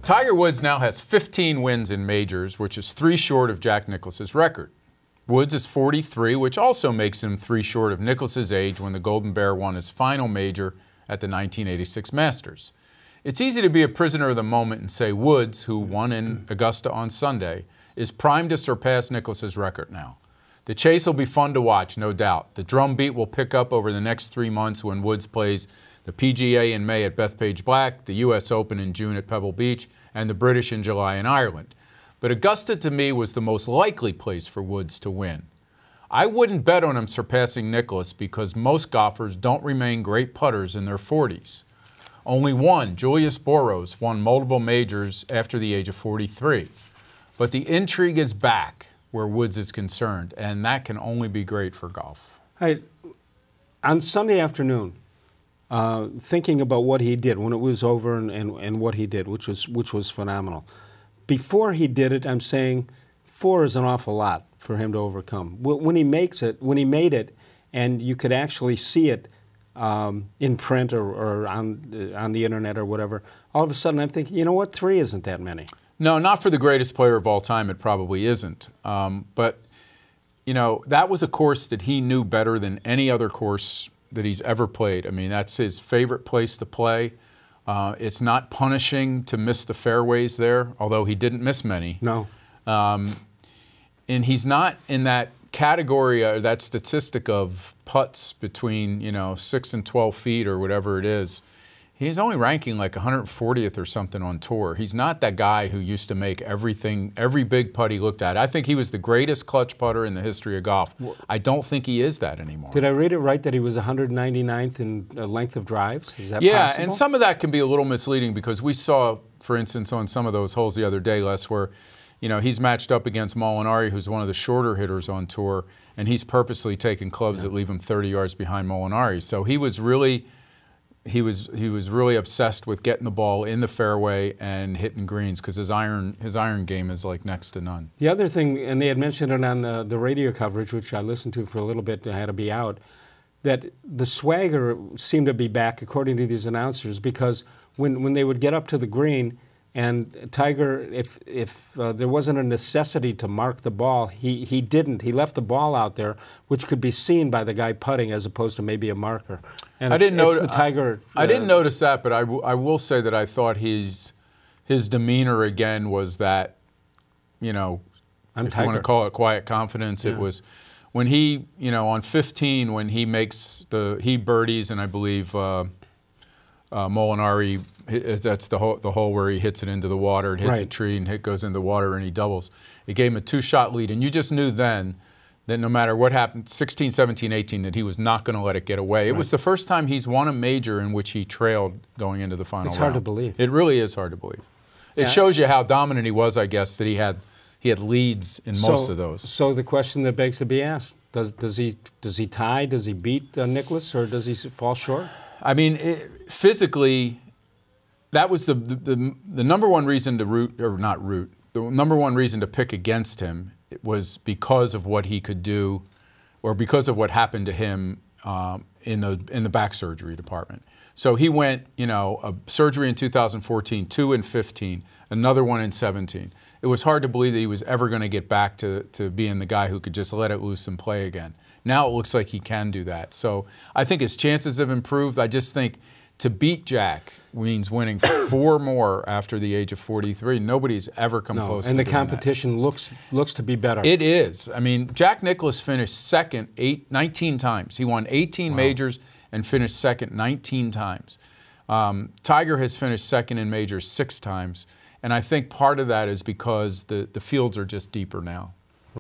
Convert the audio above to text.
Tiger Woods now has 15 wins in majors, which is 3 short of Jack Nicklaus's record. Woods is 43, which also makes him 3 short of Nicklaus's age when the Golden Bear won his final major at the 1986 Masters. It's easy to be a prisoner of the moment and say Woods, who won in Augusta on Sunday, is primed to surpass Nicklaus's record now. The chase will be fun to watch, no doubt. The drumbeat will pick up over the next 3 months when Woods plays the PGA in May at Bethpage Black, the U.S. Open in June at Pebble Beach, and the British in July in Ireland. But Augusta, to me, was the most likely place for Woods to win. I wouldn't bet on him surpassing Nicklaus because most golfers don't remain great putters in their 40s. Only one, Julius Boros, won multiple majors after the age of 43. But the intrigue is back where Woods is concerned, and that can only be great for golf. Hey, on Sunday afternoon, thinking about what he did when it was over and what he did, which was phenomenal. Before he did it, I'm saying 4 is an awful lot for him to overcome. When he made it, and you could actually see it in print or on the internet or whatever, all of a sudden I'm thinking, you know what, 3 isn't that many. No, not for the greatest player of all time, it probably isn't. But, you know, that was a course that he knew better than any other course that he's ever played. I mean, that's his favorite place to play. It's not punishing to miss the fairways there, although he didn't miss many. No. And he's not in that category, that statistic of putts between, you know, 6 and 12 feet or whatever it is. He's only ranking like 140th or something on tour. He's not that guy who used to make everything, every big putt he looked at. I think he was the greatest clutch putter in the history of golf. I don't think he is that anymore. Did I read it right that he was 199th in length of drives? Is that yeah, possible? And some of that can be a little misleading because we saw, for instance, on some of those holes the other day, Les, where, you know, he's matched up against Molinari, who's one of the shorter hitters on tour, and he's purposely taking clubs that leave him 30 yards behind Molinari. So he was really... He was really obsessed with getting the ball in the fairway and hitting greens because his iron game is like next to none. The other thing, and they had mentioned it on the radio coverage, which I listened to for a little bit, I had to be out, that the swagger seemed to be back, according to these announcers, because when they would get up to the green, and Tiger, if there wasn't a necessity to mark the ball, he didn't. He left the ball out there, which could be seen by the guy putting as opposed to maybe a marker. And I didn't notice the Tiger. I didn't notice that, but I will say that I thought his demeanor again was that, you know, if you want to call it quiet confidence, it was when he, you know, on 15 when he makes he birdies and I believe Molinari. That's the hole where he hits it into the water, it hits a tree, and it goes into the water, and he doubles. It gave him a 2-shot lead, and you just knew then that no matter what happened, 16, 17, 18, that he was not going to let it get away. It was the first time he's won a major in which he trailed going into the final round. It's hard to believe. It really is hard to believe. It shows you how dominant he was, I guess, that he had leads in most of those. So the question that begs to be asked, does he tie, does he beat Nicklaus, or does he fall short? I mean, physically... That was the number one reason to the number one reason to pick against him was because of what he could do, or because of what happened to him in the back surgery department. So he went, you know, a surgery in 2014, 2 in 15, another one in 17. It was hard to believe that he was ever going to get back to being the guy who could just let it loose and play again. Now it looks like he can do that. So I think his chances have improved. I just think to beat Jack means winning 4 more after the age of 43. Nobody's ever come close to and the doing competition looks to be better. It is. I mean, Jack Nicklaus finished second 19 times. He won 18 majors and finished second 19 times. Tiger has finished second in majors 6 times. And I think part of that is because the fields are just deeper now.